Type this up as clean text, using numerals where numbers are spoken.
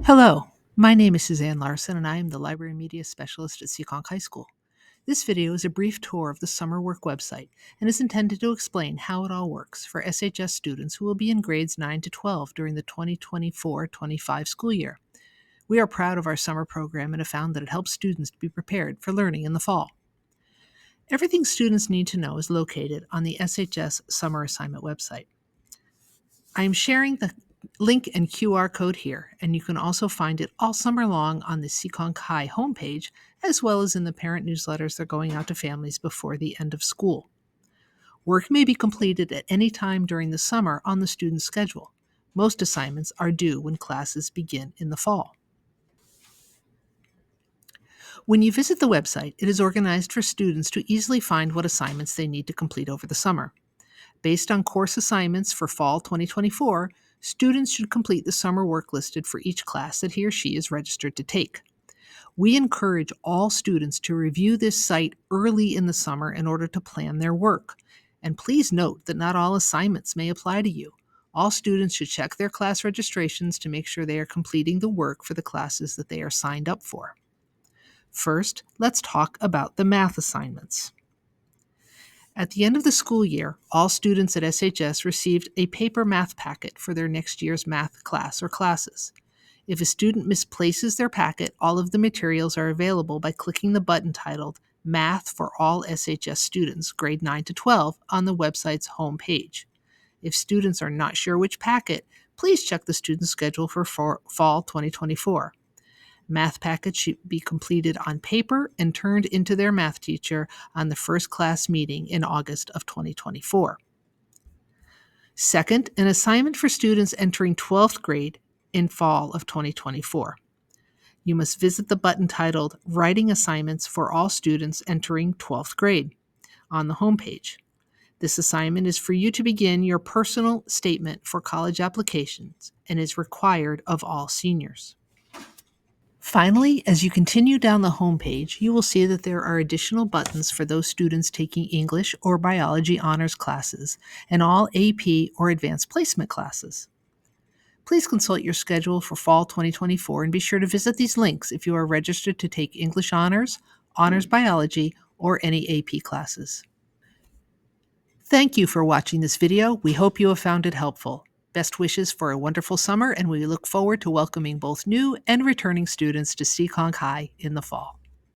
Hello, my name is Suzanne Larson, and I am the Library Media Specialist at Seekonk High School. This video is a brief tour of the Summer Work website and is intended to explain how it all works for SHS students who will be in grades 9 to 12 during the 2024-25 school year. We are proud of our summer program and have found that it helps students to be prepared for learning in the fall. Everything students need to know is located on the SHS Summer Assignment website. I am sharing the link and QR code here, and you can also find it all summer long on the Seekonk High homepage, as well as in the parent newsletters that are going out to families before the end of school. Work may be completed at any time during the summer on the student's schedule. Most assignments are due when classes begin in the fall. When you visit the website, it is organized for students to easily find what assignments they need to complete over the summer. Based on course assignments for fall 2024, students should complete the summer work listed for each class that he or she is registered to take. We encourage all students to review this site early in the summer in order to plan their work. And please note that not all assignments may apply to you. All students should check their class registrations to make sure they are completing the work for the classes that they are signed up for. First, let's talk about the math assignments. At the end of the school year, all students at SHS received a paper math packet for their next year's math class or classes. If a student misplaces their packet, all of the materials are available by clicking the button titled Math for All SHS Students, Grade 9 to 12, on the website's home page. If students are not sure which packet, please check the student schedule for fall 2024. Math packets should be completed on paper and turned into their math teacher on the first class meeting in August of 2024. Second, an assignment for students entering 12th grade in fall of 2024. You must visit the button titled Writing Assignments for All Students Entering 12th Grade on the homepage. This assignment is for you to begin your personal statement for college applications and is required of all seniors. Finally, as you continue down the homepage, you will see that there are additional buttons for those students taking English or biology honors classes and all AP or advanced placement classes. Please consult your schedule for fall 2024 and be sure to visit these links if you are registered to take English honors, honors biology, or any AP classes. Thank you for watching this video. We hope you have found it helpful. Best wishes for a wonderful summer, and we look forward to welcoming both new and returning students to Seekonk High in the fall.